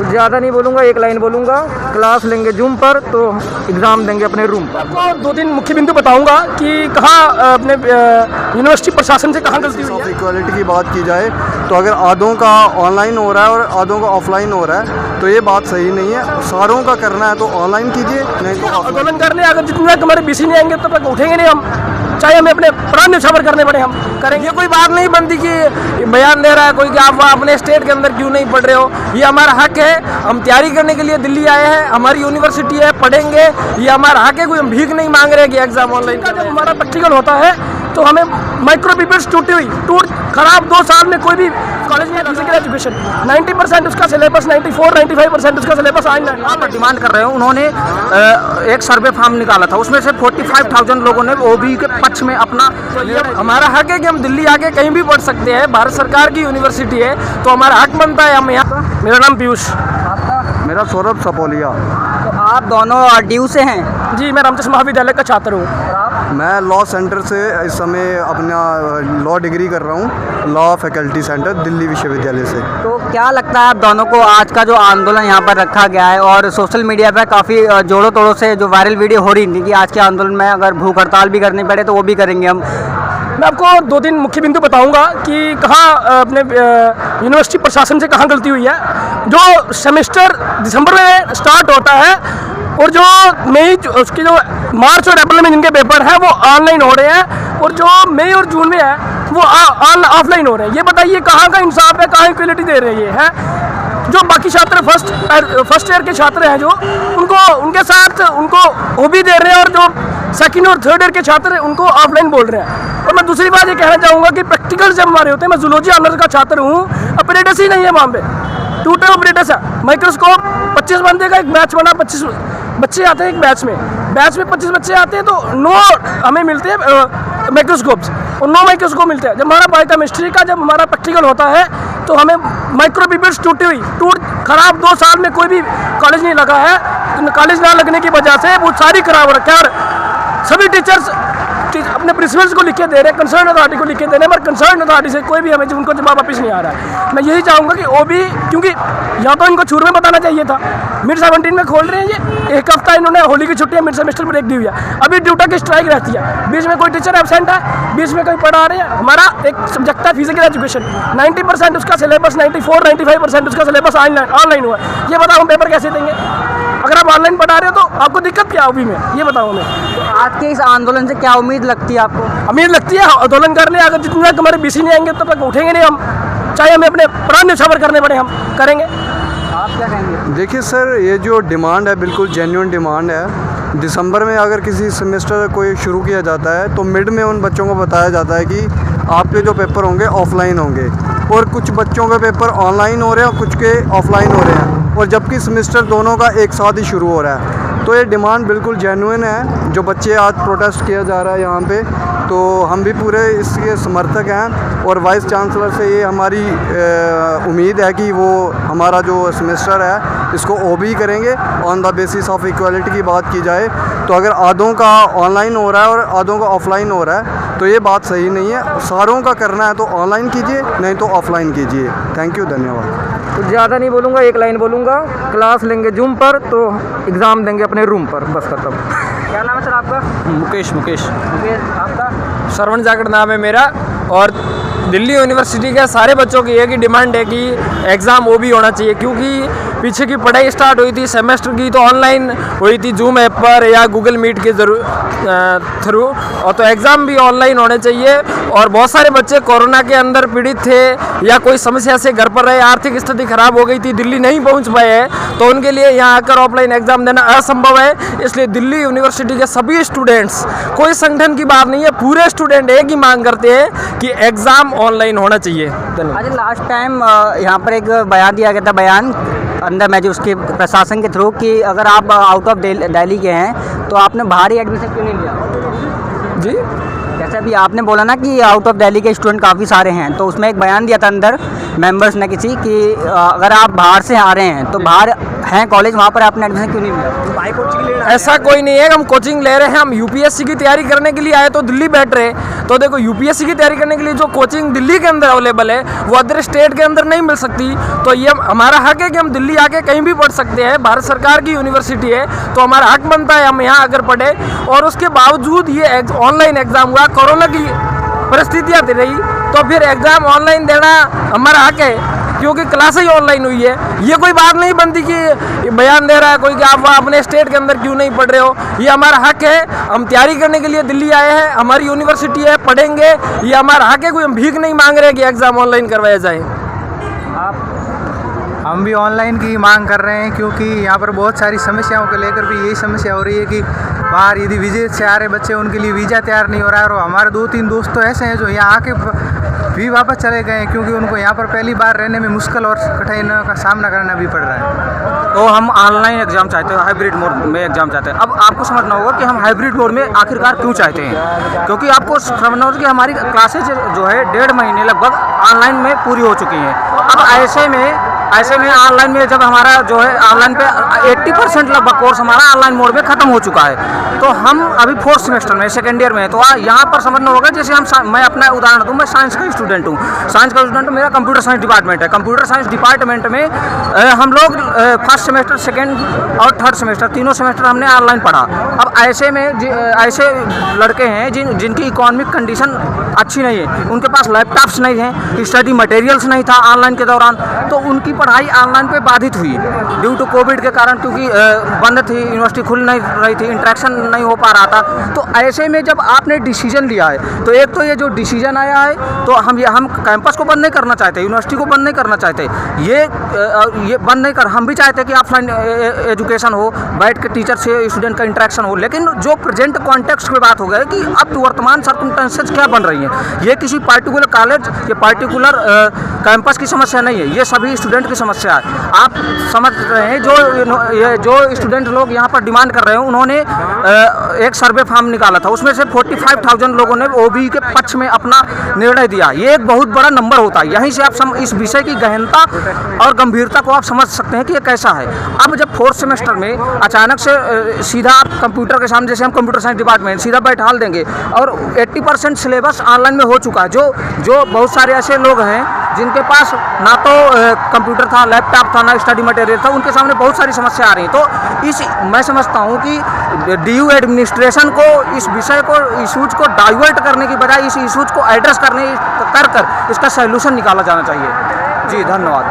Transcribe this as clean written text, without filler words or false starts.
ज़्यादा नहीं बोलूँगा, एक लाइन बोलूँगा। क्लास लेंगे जूम पर तो एग्ज़ाम देंगे अपने रूम पर। आपको दो तीन मुख्य बिंदु बताऊंगा कि कहाँ अपने यूनिवर्सिटी प्रशासन से कहाँ गलती हुई है। इक्वालिटी की बात की जाए तो अगर आधों का ऑनलाइन हो रहा है और आधों का ऑफलाइन हो रहा है तो ये बात सही नहीं है। सारों का करना है तो ऑनलाइन कीजिए, नहीं तो आंदोलन करने अगर जितने तक हमारे बीसी नहीं आएंगे तब तक उठेंगे नहीं हम, चाहे हमें अपने प्राण न्यौछावर करने पड़े हम करेंगे। ये कोई बात नहीं बनती कि बयान दे रहा है कोई कि आप वहाँ अपने स्टेट के अंदर क्यों नहीं पढ़ रहे हो। ये हमारा हक है, हम तैयारी करने के लिए दिल्ली आए हैं, हमारी यूनिवर्सिटी है, पढ़ेंगे, ये हमारा हक है। कोई हम भीख नहीं मांग रहे हैं कि एग्जाम ऑनलाइन का जब हमारा प्रैक्टिकल होता है तो हमें माइक्रो पीपल्स टूट खराब 2 साल में कोई भी कॉलेज में फिजिकल एजुकेशन 90% उसका सिलेबस 94-95% उसका सिलेबस आज यहाँ पर डिमांड कर रहे हो। उन्होंने एक सर्वे फॉर्म निकाला था, उसमें से 45,000 लोगों ने ओबी के पक्ष में अपना। हमारा हक है कि हम दिल्ली आके कहीं भी पढ़ सकते हैं, भारत सरकार की यूनिवर्सिटी है तो हमारा हक बनता है हम यहाँ। मेरा नाम पीयूष। मेरा सौरभ सपोलिया। तो आप दोनों ड्यू से हैं? जी, मैं रामकृष्ण महाविद्यालय का छात्र हूँ। मैं लॉ सेंटर से इस समय अपना लॉ डिग्री कर रहा हूँ, लॉ फैकल्टी सेंटर दिल्ली विश्वविद्यालय से। तो क्या लगता है आप दोनों को आज का जो आंदोलन यहाँ पर रखा गया है और सोशल मीडिया पर काफ़ी जोड़ों तोड़ों से जो वायरल वीडियो हो रही थी कि आज के आंदोलन में अगर भूख हड़ताल भी करनी पड़े तो वो भी करेंगे हम। मैं आपको 2-3 मुख्य बिंदु बताऊंगा कि कहाँ अपने यूनिवर्सिटी प्रशासन से कहाँ गलती हुई है। जो सेमेस्टर दिसंबर में स्टार्ट होता है और जो मई उसकी जो मार्च और अप्रैल में जिनके पेपर हैं वो ऑनलाइन हो रहे हैं और जो मई और जून में है वो ऑफलाइन हो रहे हैं। ये बताइए कहाँ का इंसाफ है, कहाँ इक्वलिटी दे रही है। जो बाकी छात्र फर्स्ट ईयर के छात्र हैं जो उनको उनके साथ उनको ओबी दे रहे हैं और जो सेकंड और थर्ड ईयर के छात्र हैं उनको ऑफलाइन बोल रहे हैं। और मैं दूसरी बात ये कहना चाहूँगा कि प्रैक्टिकल जब हमारे होते हैं, मैं जूलॉजी ऑनर्स का छात्र हूँ, ऑपरेटर्स ही नहीं है वहाँ पे, टोटल ऑपरेटर्स है। माइक्रोस्कोप 25 बंदे का एक बैच बना, 25 बच्चे आते हैं एक बैच में 25 बच्चे आते हैं तो 9 हमें मिलते हैं माइक्रोस्कोप्स और 9 माइक्रोस्कोप मिलते हैं। जब हमारा बायोकेमिस्ट्री का जब हमारा प्रैक्टिकल होता है तो हमें माइक्रो पीपल्स टूट खराब 2 साल में कोई भी कॉलेज नहीं लगा है। तो कॉलेज ना लगने की वजह से वो सारी खराब हो रखा है। सभी टीचर्स अपने प्रिंसिपल्स को लिख के दे रहे हैं, कंसर्न अथॉरिटी को लिख के दे रहे हैं, पर कंसर्न अथॉरिटी से कोई भी हमें उनको जवाब वापस नहीं आ रहा है। मैं यही चाहूँगा कि वो भी, क्योंकि या तो इनको छूर में बताना चाहिए था, मिड 17 में खोल रहे हैं ये, एक हफ्ता इन्होंने होली की छुट्टियाँ मिड सेमेस्टर ब्रेक दी हुई है। अभी ड्यूटा की स्ट्राइक रहती है, बीच में कोई टीचर एबसेंट है, बीच में कोई पढ़ा रहे हैं। हमारा एक सब्जेक्ट है फिजिकल एजुकेशन, 90% उसका सिलेबस 94-95% उसका सिलेबस ऑनलाइन हुआ है। ये बताओ हम पेपर कैसे देंगे? अगर आप ऑनलाइन पढ़ा रहे हो तो आपको दिक्कत क्या होगी में, ये बताओ हमें। तो आज के इस आंदोलन से क्या उम्मीद लगती है आपको? उम्मीद लगती है आंदोलन करने अगर जितने तक हमारे बीसी नहीं आएंगे तब तक उठेंगे नहीं हम, चाहे हमें अपने प्राण न्यौछावर करने पड़े हम करेंगे। आप क्या कहेंगे? देखिए सर, ये जो डिमांड है बिल्कुल जेन्युइन डिमांड है। दिसंबर में अगर किसी सेमेस्टर कोई शुरू किया जाता है तो मिड में उन बच्चों को बताया जाता है कि आपके जो पेपर होंगे ऑफलाइन होंगे, और कुछ बच्चों के पेपर ऑनलाइन हो रहे हैं और कुछ के ऑफलाइन हो रहे हैं, और जबकि सेमेस्टर दोनों का एक साथ ही शुरू हो रहा है। तो ये डिमांड बिल्कुल जेन्युइन है। जो बच्चे आज प्रोटेस्ट किया जा रहा है यहाँ पे, तो हम भी पूरे इसके समर्थक हैं और वाइस चांसलर से ये हमारी उम्मीद है कि वो हमारा जो सेमेस्टर है इसको ओबी करेंगे on the basis of equality की बात की जाए तो अगर आधों का ऑनलाइन हो रहा है और आधों का ऑफलाइन हो रहा है तो ये बात सही नहीं है। सारों का करना है तो ऑनलाइन कीजिए, नहीं तो ऑफलाइन कीजिए। थैंक यू, धन्यवाद। तो ज़्यादा नहीं बोलूँगा, एक लाइन बोलूँगा। क्लास लेंगे जूम पर तो एग्ज़ाम देंगे अपने रूम पर, बस खत्म। क्या नाम है सर आपका? मुकेश। आपका? श्रवण जागड़ नाम है मेरा। और दिल्ली यूनिवर्सिटी के सारे बच्चों की एक ही डिमांड है कि एग्ज़ाम वो भी होना चाहिए, क्योंकि पीछे की पढ़ाई स्टार्ट हुई थी सेमेस्टर की तो ऑनलाइन हुई थी जूम ऐप पर या गूगल मीट के थ्रू, और तो एग्ज़ाम भी ऑनलाइन होने चाहिए। और बहुत सारे बच्चे कोरोना के अंदर पीड़ित थे या कोई समस्या से घर पर रहे, आर्थिक स्थिति खराब हो गई थी, दिल्ली नहीं पहुंच पाए हैं, तो उनके लिए यहाँ आकर ऑफलाइन एग्ज़ाम देना असंभव है। इसलिए दिल्ली यूनिवर्सिटी के सभी स्टूडेंट्स, कोई संगठन की बात नहीं है, पूरे स्टूडेंट एक ही मांग करते हैं कि एग्ज़ाम ऑनलाइन होना चाहिए। आज लास्ट टाइम यहाँ पर एक बयान दिया गया था, बयान अंदर मैं जो उसके प्रशासन के थ्रू कि अगर आप आउट ऑफ दिल्ली के हैं तो आपने बाहरी एडमिशन क्यों नहीं लिया? जी जैसे अभी आपने बोला ना कि आउट ऑफ दिल्ली के स्टूडेंट काफ़ी सारे हैं, तो उसमें एक बयान दिया था अंदर मेंबर्स ने किसी कि अगर आप बाहर से आ रहे हैं तो बाहर हैं कॉलेज, वहाँ पर आपने एडमिशन क्यों नहीं लिया? ऐसा कोई नहीं है, हम कोचिंग ले रहे हैं। हम यूपीएससी की तैयारी करने के लिए आए तो दिल्ली बैठ रहे। तो देखो, यूपीएससी की तैयारी करने के लिए जो कोचिंग दिल्ली के अंदर अवेलेबल है वो अदर स्टेट के अंदर नहीं मिल सकती। तो ये हमारा हक है कि हम दिल्ली आके कहीं भी पढ़ सकते हैं। भारत सरकार की यूनिवर्सिटी है तो हमारा हक बनता है हम यहाँ आकर पढ़े। और उसके बावजूद ये ऑनलाइन एग्ज़ाम हुआ, कोरोना की परिस्थितियाँ रही, तो फिर एग्ज़ाम ऑनलाइन देना हमारा हक है क्योंकि क्लास ही ऑनलाइन हुई है। ये कोई बात नहीं बनती कि बयान दे रहा है कोई कि आप अपने स्टेट के अंदर क्यों नहीं पढ़ रहे हो। ये हमारा हक है, हम तैयारी करने के लिए दिल्ली आए हैं, हमारी यूनिवर्सिटी है, पढ़ेंगे, ये हमारा हक है। कोई हम भीख नहीं मांग रहे कि एग्ज़ाम ऑनलाइन करवाया जाए। हम भी ऑनलाइन की मांग कर रहे हैं क्योंकि यहाँ पर बहुत सारी समस्याओं को लेकर भी यही समस्या हो रही है कि बाहर यदि विदेश से आ रहे बच्चे, उनके लिए वीज़ा तैयार नहीं हो रहा है। और हमारे 2-3 दोस्त तो ऐसे हैं जो यहाँ आके भी वापस चले गए हैं क्योंकि उनको यहाँ पर पहली बार रहने में मुश्किल और कठिनाइयों का सामना करना भी पड़ रहा है। तो हम ऑनलाइन एग्ज़ाम चाहते हैं, हाइब्रिड मोड में एग्ज़ाम चाहते हैं। अब आपको समझना होगा कि हम हाइब्रिड मोड में आखिरकार क्यों चाहते हैं, क्योंकि आपको समझना होगा कि हमारी क्लासेज जो है 1.5 महीने लगभग ऑनलाइन में पूरी हो चुकी हैं। अब ऐसे में ऑनलाइन में जब हमारा जो है ऑनलाइन पे 80% लगभग कोर्स हमारा ऑनलाइन मोड में ख़त्म हो चुका है। तो हम अभी 4th सेमेस्टर में, सेकेंड ईयर में है। तो यहाँ पर समझना होगा, जैसे मैं अपना उदाहरण दूँ, मैं साइंस का स्टूडेंट हूँ। साइंस का स्टूडेंट मेरा कंप्यूटर साइंस डिपार्टमेंट है। कंप्यूटर साइंस डिपार्टमेंट में हम लोग 1st सेमेस्टर, 2nd और 3rd सेमेस्टर, तीनों सेमेस्टर हमने ऑनलाइन पढ़ा। अब ऐसे में ऐसे लड़के हैं जिनकी इकोनॉमिक कंडीशन अच्छी नहीं है, उनके पास लैपटॉप्स नहीं हैं, स्टडी मटेरियल्स नहीं था ऑनलाइन के दौरान, तो उनकी पढ़ाई ऑनलाइन पे बाधित हुई ड्यू टू कोविड के कारण, क्योंकि बंद थी, यूनिवर्सिटी खुल नहीं रही थी, इंटरेक्शन नहीं हो पा रहा था। तो ऐसे में जब आपने डिसीजन लिया है, तो एक तो ये जो डिसीजन आया है, तो हम कैंपस को बंद नहीं करना चाहते, यूनिवर्सिटी को बंद नहीं करना चाहते, ये बंद नहीं कर, हम भी चाहते कि ऑफलाइन एजुकेशन हो, बैठ के टीचर से स्टूडेंट का इंटरेक्शन हो। लेकिन जो प्रेजेंट कॉन्टेक्स्ट की बात हो गई कि अब वर्तमान सर्कमस्टेंसेस क्या बन रही है, ये किसी पार्टिकुलर कॉलेज या पार्टिकुलर कैंपस की समस्या नहीं है, ये सभी स्टूडेंट की समस्या है। आप समझ रहे हैं, जो स्टूडेंट लोग यहाँ पर डिमांड कर रहे हैं, उन्होंने एक सर्वे फॉर्म निकाला था, उसमें से 45,000 लोगों ने ओबी के पक्ष में अपना निर्णय दिया। ये एक बहुत बड़ा नंबर होता है। यहीं से आप इस विषय की गहनता और गंभीरता को आप समझ सकते हैं कि ये कैसा है। अब जब 4th सेमेस्टर में अचानक से सीधा आप कंप्यूटर के सामने, जैसे हम कंप्यूटर साइंस डिपार्टमेंट सीधा बैठा देंगे और 80% सिलेबस ऑनलाइन में हो चुका है, जो बहुत सारे ऐसे लोग हैं जिनके पास ना तो कंप्यूटर था, लैपटॉप था, ना स्टडी मटेरियल था, उनके सामने बहुत सारी समस्या आ रही है। तो मैं समझता हूँ कि DU एडमिनिस्ट्रेशन को इस विषय को, इशूज को डाइवर्ट करने की बजाय इस इशूज को एड्रेस कर इसका सॉल्यूशन निकाला जाना चाहिए। जी धन्यवाद।